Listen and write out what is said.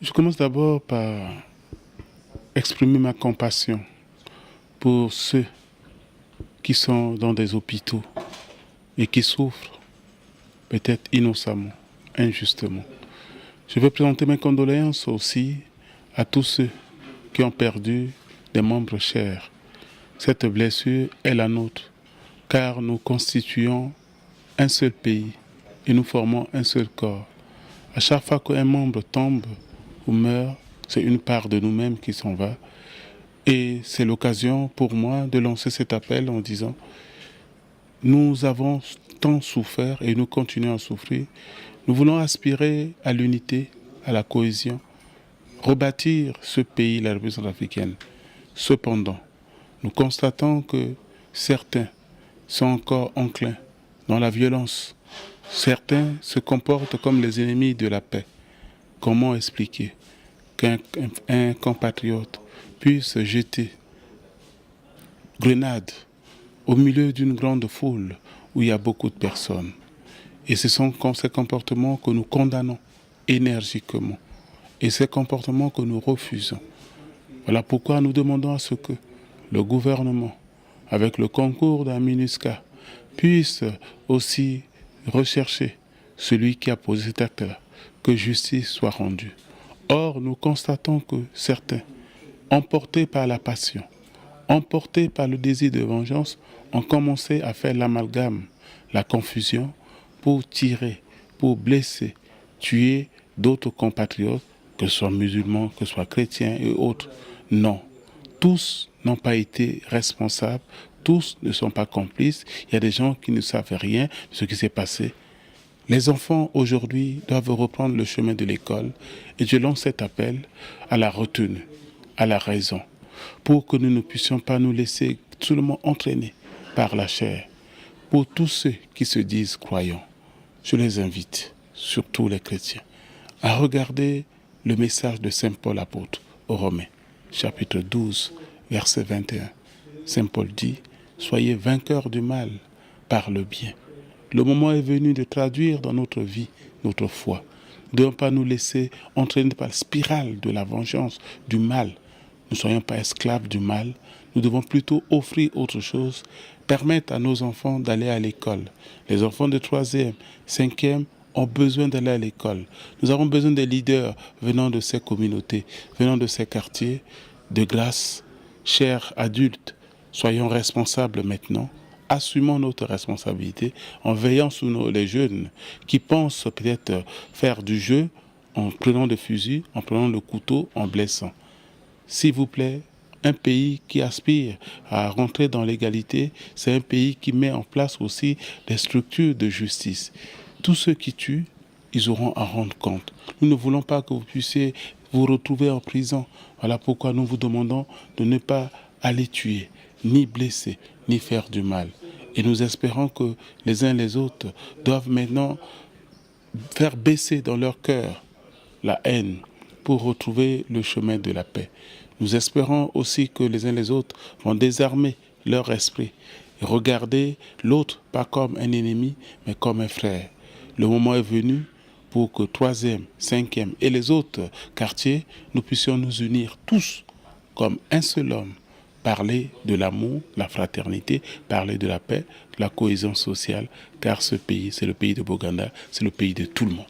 Je commence d'abord par exprimer ma compassion pour ceux qui sont dans des hôpitaux et qui souffrent, peut-être innocemment, injustement. Je veux présenter mes condoléances aussi à tous ceux qui ont perdu des membres chers. Cette blessure est la nôtre, car nous constituons un seul pays et nous formons un seul corps. À chaque fois qu'un membre tombe ou meurt, c'est une part de nous-mêmes qui s'en va. Et c'est l'occasion pour moi de lancer cet appel en disant « Nous avons tant souffert et nous continuons à souffrir. Nous voulons aspirer à l'unité, à la cohésion, rebâtir ce pays, la République centrafricaine. Cependant, nous constatons que certains sont encore enclins dans la violence. Certains se comportent comme les ennemis de la paix. Comment expliquer qu'un compatriote puisse jeter grenade au milieu d'une grande foule où il y a beaucoup de personnes? Et ce sont ces comportements que nous condamnons énergiquement. Et ces comportements que nous refusons. Voilà pourquoi nous demandons à ce que le gouvernement, avec le concours d'un MINUSCA, puisse aussi rechercher celui qui a posé cet acte-là, que justice soit rendue. Or, nous constatons que certains, emportés par la passion, emportés par le désir de vengeance, ont commencé à faire l'amalgame, la confusion, pour tirer, pour blesser, tuer d'autres compatriotes, que ce soit musulmans, que ce soit chrétiens et autres. Non, tous n'ont pas été responsables, tous ne sont pas complices. Il y a des gens qui ne savent rien de ce qui s'est passé. Les enfants aujourd'hui doivent reprendre le chemin de l'école et je lance cet appel à la retenue, à la raison, pour que nous ne puissions pas nous laisser seulement entraîner par la chair. Pour tous ceux qui se disent croyants, je les invite, surtout les chrétiens, à regarder le message de Saint Paul apôtre aux Romains, chapitre 12, verset 21. Saint Paul dit « Soyez vainqueurs du mal par le bien ». Le moment est venu de traduire dans notre vie notre foi. Nous ne devons pas nous laisser entraîner par la spirale de la vengeance, du mal. Nous ne soyons pas esclaves du mal. Nous devons plutôt offrir autre chose, permettre à nos enfants d'aller à l'école. Les enfants de 3e, 5e ont besoin d'aller à l'école. Nous avons besoin des leaders venant de ces communautés, venant de ces quartiers. De grâce, chers adultes, soyons responsables maintenant. Assumons notre responsabilité en veillant sur les jeunes qui pensent peut-être faire du jeu en prenant des fusils, en prenant le couteau, en blessant. S'il vous plaît, un pays qui aspire à rentrer dans l'égalité, c'est un pays qui met en place aussi des structures de justice. Tous ceux qui tuent, ils auront à rendre compte. Nous ne voulons pas que vous puissiez vous retrouver en prison. Voilà pourquoi nous vous demandons de ne pas aller tuer, ni blesser, ni faire du mal. Et nous espérons que les uns les autres doivent maintenant faire baisser dans leur cœur la haine pour retrouver le chemin de la paix. Nous espérons aussi que les uns les autres vont désarmer leur esprit et regarder l'autre pas comme un ennemi, mais comme un frère. Le moment est venu pour que 3e, 5e et les autres quartiers, nous puissions nous unir tous comme un seul homme. Parler de l'amour, la fraternité, parler de la paix, de la cohésion sociale, car ce pays, c'est le pays de Boganda, c'est le pays de tout le monde.